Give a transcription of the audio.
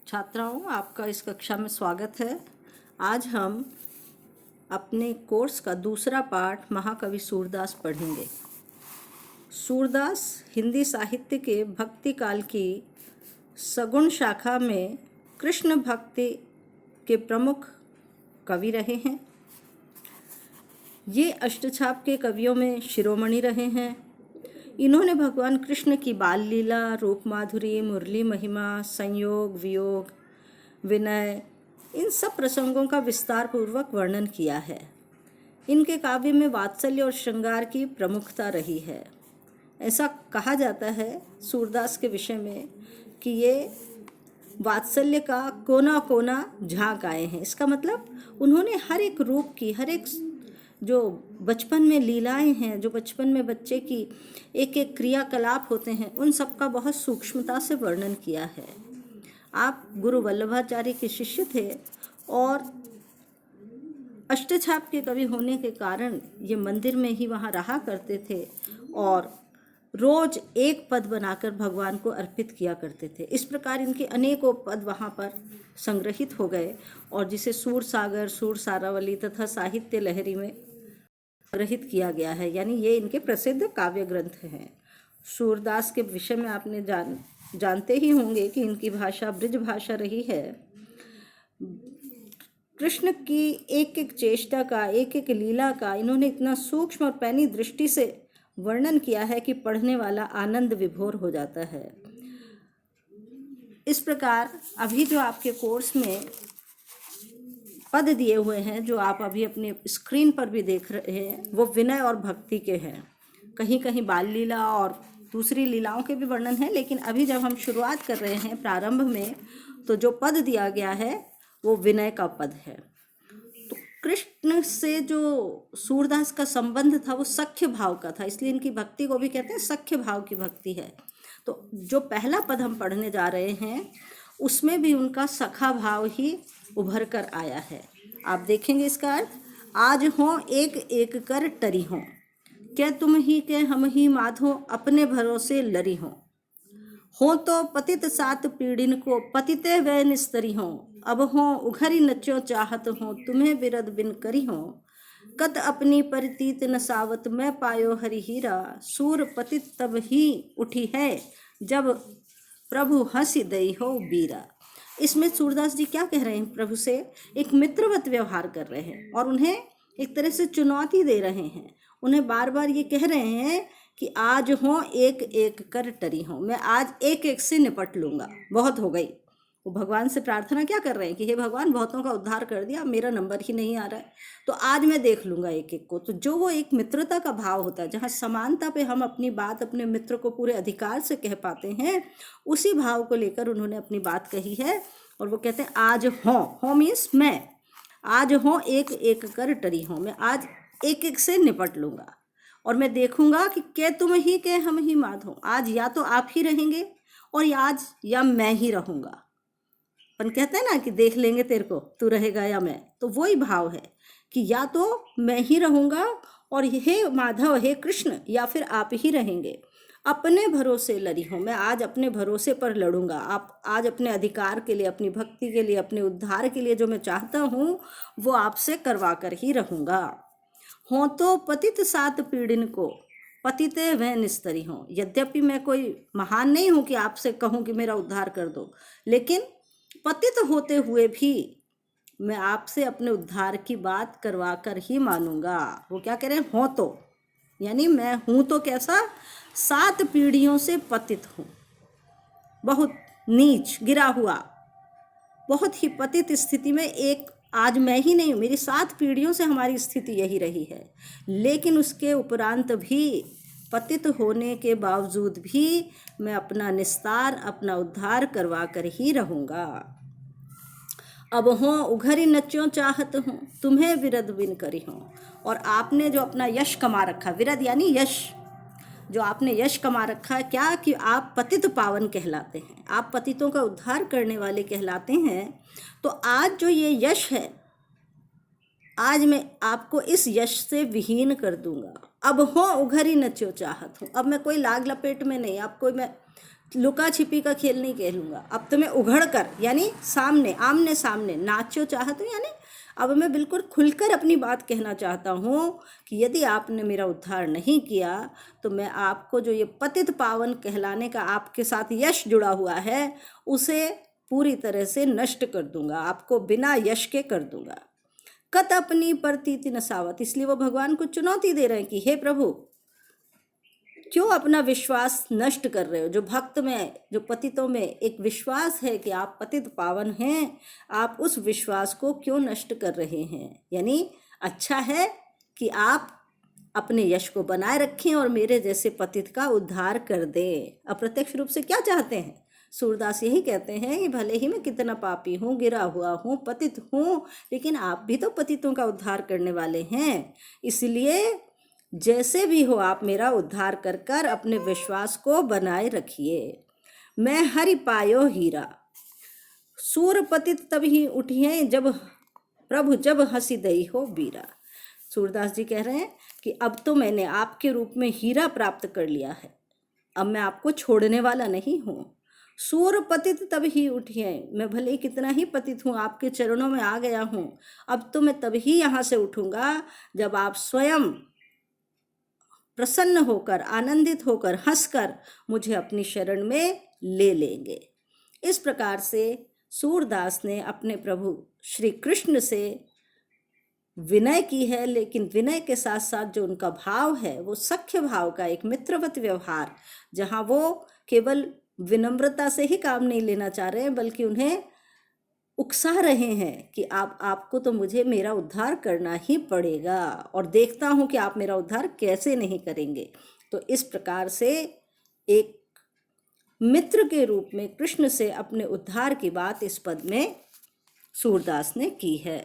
छात्राओं, आपका इस कक्षा में स्वागत है। आज हम अपने कोर्स का दूसरा पाठ महाकवि सूरदास पढ़ेंगे। सूरदास हिंदी साहित्य के भक्ति काल की सगुण शाखा में कृष्ण भक्ति के प्रमुख कवि रहे हैं। ये अष्टछाप के कवियों में शिरोमणि रहे हैं। इन्होंने भगवान कृष्ण की बाल लीला, रूप माधुरी, मुरली महिमा, संयोग, वियोग, विनय, इन सब प्रसंगों का विस्तार पूर्वक वर्णन किया है। इनके काव्य में वात्सल्य और श्रृंगार की प्रमुखता रही है। ऐसा कहा जाता है सूरदास के विषय में कि ये वात्सल्य का कोना कोना झांक आए हैं। इसका मतलब उन्होंने हर एक रूप की, हर एक जो बचपन में लीलाएं हैं, जो बचपन में बच्चे की एक एक क्रियाकलाप होते हैं, उन सब का बहुत सूक्ष्मता से वर्णन किया है। आप गुरु वल्लभाचार्य के शिष्य थे और अष्टछाप के कवि होने के कारण ये मंदिर में ही वहाँ रहा करते थे और रोज एक पद बनाकर भगवान को अर्पित किया करते थे। इस प्रकार इनके अनेकों पद वहाँ पर संग्रहित हो गए और जिसे सूर सागर, सूर सारावली तथा साहित्य लहरी में संग्रहित किया गया है। यानी ये इनके प्रसिद्ध काव्य ग्रंथ हैं। सूरदास के विषय में आपने जानते ही होंगे कि इनकी भाषा ब्रज भाषा रही है। कृष्ण की एक एक चेष्टा का, एक एक लीला का इन्होंने इतना सूक्ष्म और पैनी दृष्टि से वर्णन किया है कि पढ़ने वाला आनंद विभोर हो जाता है। इस प्रकार अभी जो आपके कोर्स में पद दिए हुए हैं, जो आप अभी अपने स्क्रीन पर भी देख रहे हैं, वो विनय और भक्ति के हैं। कहीं कहीं बाल लीला और दूसरी लीलाओं के भी वर्णन है, लेकिन अभी जब हम शुरुआत कर रहे हैं प्रारंभ में, तो जो पद दिया गया है वो विनय का पद है। तो कृष्ण से जो सूरदास का संबंध था वो सख्य भाव का था, इसलिए इनकी भक्ति को भी कहते हैं सख्य भाव की भक्ति है। तो जो पहला पद हम पढ़ने जा रहे हैं उसमें भी उनका सखा भाव ही उभर कर आया है। आप देखेंगे इसका अर्थ, आज हों एक एक कर टरी हों, क्या तुम ही के हम ही माधो, अपने भरोसे लरी हो तो पतित सात पीड़िन को, पतिते वे निस्तरी हो, अब हो उघरी नच्यो चाहत हो, तुम्हें विरद बिन करी हो, कत अपनी परितीत नसावत, मैं पायो हरि हीरा, सूर पतित तब ही उठी है, जब प्रभु हंसी दई हो बीरा। इसमें सूरदास जी क्या कह रहे हैं? प्रभु से एक मित्रवत व्यवहार कर रहे हैं और उन्हें एक तरह से चुनौती दे रहे हैं। उन्हें बार बार ये कह रहे हैं कि आज हो एक एक कर टरी हो, मैं आज एक एक से निपट लूँगा, बहुत हो गई। वो भगवान से प्रार्थना क्या कर रहे हैं कि हे भगवान, बहुतों का उद्धार कर दिया, मेरा नंबर ही नहीं आ रहा है, तो आज मैं देख लूँगा एक एक को। तो जो वो एक मित्रता का भाव होता है, जहाँ समानता पे हम अपनी बात अपने मित्र को पूरे अधिकार से कह पाते हैं, उसी भाव को लेकर उन्होंने अपनी बात कही है। और वो कहते हैं आज हो मीन्स मैं, आज हो एक एक कर टरी हो, मैं आज एक एक से निपट लूँगा और मैं देखूंगा कि क्या तुम ही के हम ही माधो, आज या तो आप ही रहेंगे और आज या मैं ही रहूँगा। अपन कहते हैं ना कि देख लेंगे तेरे को, तू रहेगा या मैं, तो वही भाव है कि या तो मैं ही रहूँगा और हे माधव, हे कृष्ण, या फिर आप ही रहेंगे। अपने भरोसे लड़ी हूँ, मैं आज अपने भरोसे पर लड़ूंगा। आप आज अपने अधिकार के लिए, अपनी भक्ति के लिए, अपने उद्धार के लिए जो मैं चाहता हूँ वो आपसे करवा कर ही रहूँगा। हो तो पतित सात पीड़िन को, पतिते वह निस्तरी हो। यद्यपि मैं कोई महान नहीं हूँ कि आपसे कहूँ कि मेरा उद्धार कर दो, लेकिन पतित होते हुए भी मैं आपसे अपने उद्धार की बात करवा कर ही मानूंगा। वो क्या कह रहे हैं? हो तो, यानी मैं हूँ तो कैसा? 7 पीढ़ियों से पतित हूँ, बहुत नीच गिरा हुआ, बहुत ही पतित स्थिति में। एक आज मैं ही नहीं हूँ, मेरी 7 पीढ़ियों से हमारी स्थिति यही रही है, लेकिन उसके उपरांत भी, पतित होने के बावजूद भी मैं अपना निस्तार, अपना उद्धार करवा कर ही रहूँगा। अब हो उघरी नच्यों चाहत हूँ, तुम्हें विरद बिन करी हूँ। और आपने जो अपना यश कमा रखा, विरद यानी यश, जो आपने यश कमा रखा है, क्या कि आप पतित पावन कहलाते हैं, आप पतितों का उद्धार करने वाले कहलाते हैं। तो आज जो ये यश है, आज मैं आपको इस यश से विहीन कर दूंगा। अब हो उघरी नच्यो चाहत हूँ, अब मैं कोई लाग लपेट में नहीं, अब कोई मैं लुका छिपी का खेल नहीं खेलूंगा, अब तो मैं उघड़ कर यानी सामने आमने सामने नाचो चाहत हूँ, यानी अब मैं बिल्कुल खुलकर अपनी बात कहना चाहता हूँ कि यदि आपने मेरा उद्धार नहीं किया तो मैं आपको जो ये पतित पावन कहलाने का आपके साथ यश जुड़ा हुआ है उसे पूरी तरह से नष्ट कर दूंगा, आपको बिना यश के कर दूंगा। कत अपनी प्रतीति नसावत, इसलिए वो भगवान को चुनौती दे रहे हैं कि हे प्रभु, क्यों अपना विश्वास नष्ट कर रहे हो? जो भक्त में, जो पतितों में एक विश्वास है कि आप पतित पावन हैं, आप उस विश्वास को क्यों नष्ट कर रहे हैं? यानी अच्छा है कि आप अपने यश को बनाए रखें और मेरे जैसे पतित का उद्धार कर दें। अप्रत्यक्ष रूप से क्या चाहते हैं? सूरदास यही कहते हैं कि भले ही मैं कितना पापी हूँ, गिरा हुआ हूँ, पतित हूँ, लेकिन आप भी तो पतितों का उद्धार करने वाले हैं। इसलिए जैसे भी हो आप मेरा उद्धार कर कर अपने विश्वास को बनाए रखिए। मैं हरि पायो हीरा, सूर पतित तब ही उठिए जब प्रभु जब हंसी दई हो बीरा। सूरदास जी कह रहे हैं कि अब तो मैंने आपके रूप में हीरा प्राप्त कर लिया है, अब मैं आपको छोड़ने वाला नहीं हूँ। सूर पतित तब ही उठिए, मैं भले ही कितना ही पतित हूँ, आपके चरणों में आ गया हूँ, अब तो मैं तभी यहाँ से उठूँगा जब आप स्वयं प्रसन्न होकर, आनंदित होकर, हंसकर मुझे अपनी शरण में ले लेंगे। इस प्रकार से सूरदास ने अपने प्रभु श्री कृष्ण से विनय की है, लेकिन विनय के साथ साथ जो उनका भाव है वो सख्य भाव का, एक मित्रवत व्यवहार, जहाँ वो केवल विनम्रता से ही काम नहीं लेना चाह रहे हैं बल्कि उन्हें उकसा रहे हैं कि आपको तो मुझे मेरा उद्धार करना ही पड़ेगा और देखता हूँ कि आप मेरा उद्धार कैसे नहीं करेंगे। तो इस प्रकार से एक मित्र के रूप में कृष्ण से अपने उद्धार की बात इस पद में सूरदास ने की है।